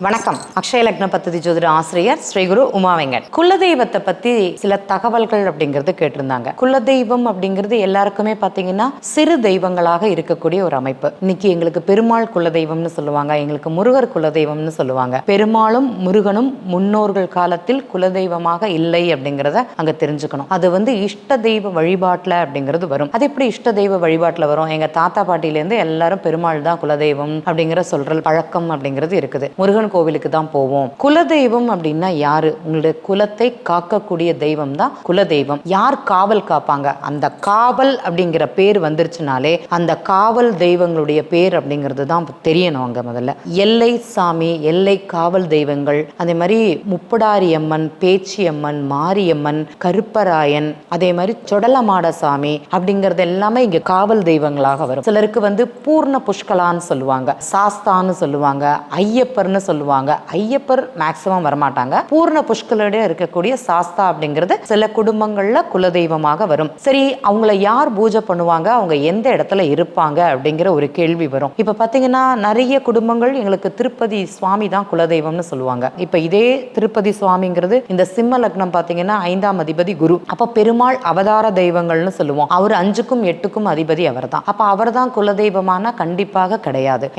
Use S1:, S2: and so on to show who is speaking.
S1: வணக்கம். அக்ஷய லக்ன பத்ததி ஜோதிட ஆசிரியர் ஸ்ரீ குரு உமா வெங்கட். குலதெய்வத்தை பத்தி சில தகவல்கள் அப்படிங்கிறது கேட்டிருந்தாங்க. குலதெய்வம் அப்படிங்கிறது எல்லாருக்குமே பாத்தீங்கன்னா சிறு தெய்வங்களாக இருக்கக்கூடிய ஒரு அமைப்பு. இன்னைக்கு எங்களுக்கு பெருமாள் குலதெய்வம்னு சொல்லுவாங்க, எங்களுக்கு முருகர் குலதெய்வம்னு சொல்லுவாங்க. பெருமாளும் முருகனும் முன்னோர்கள் காலத்தில் குலதெய்வமாக இல்லை அப்படிங்கிறத அங்க தெரிஞ்சுக்கணும். அது இஷ்ட தெய்வ வழிபாட்டுல அப்படிங்கிறது வரும். அது எப்படி இஷ்ட தெய்வ வழிபாட்டுல வரும்? எங்க தாத்தா பாட்டியிலேருந்து எல்லாரும் பெருமாள் தான் குலதெய்வம் அப்படிங்கிற சொல்ற பழக்கம் அப்படிங்கிறது இருக்குது. முருகன் கோவிலுக்கு தான் போவோம். குலதெய்வம் அப்படின்னா யாரு? உங்களுடைய குலத்தை காக்கக்கூடிய தெய்வம் தான் குலதெய்வம். யார் காவல் காப்பாங்க? அந்த காவல் அப்படிங்கிற பேர் வந்துருச்சுனாலே அந்த காவல் தெய்வங்களுடைய பேர் அப்படிங்கிறது தான் தெரியணும். அங்க முதல்ல எல்லை சாமி, எல்லை காவல் தெய்வங்கள், அதே மாதிரி முப்படாரி அம்மன், பேச்சி அம்மன், மாரியம்மன், கருப்பராயன், அதே மாதிரி சொடலமாட சாமி அப்படிங்கிறது எல்லாமே இங்க காவல் தெய்வங்களாக வரும். சிலருக்கு பூர்ண புஷ்கலான்னு சொல்லுவாங்க, சாஸ்தான்னு சொல்லுவாங்க, ஐயப்பர்னு சொல்லுவாங்க. ஐயப்பர் மேக்சிமம் வரமாட்டாங்க. பூர்ண புஷ்கலோட இருக்கக்கூடிய சாஸ்தா அப்படிங்கிறது சில குடும்பங்கள்ல குலதெய்வமாக வரும். சரி, அவங்கள யார் பூஜை பண்ணுவாங்க, அவங்க எந்த இடத்துல இருப்பாங்க அப்படிங்கிற ஒரு கேள்வி வரும். இப்ப பாத்தீங்கன்னா நிறைய குடும்பங்கள் எங்களுக்கு திருப்பதி சுவாமி தான் குலதெய்வம்னு சொல்லுவாங்க. இப்ப இதே திருப்பதி சுவாமிங்கிறது இந்த சிம்ம லக்னம் பாத்தீங்கன்னா 5ஆம் அதிபதி குரு. அப்ப பெருமாள் அவதார தெய்வங்கள்னு சொல்லுவோம். அவர் 5க்கும் 8க்கும் அதிபதி அவர் தான். அப்ப அவர் தான் குலதெய்வமான கண்டிப்பாக கிடையாது.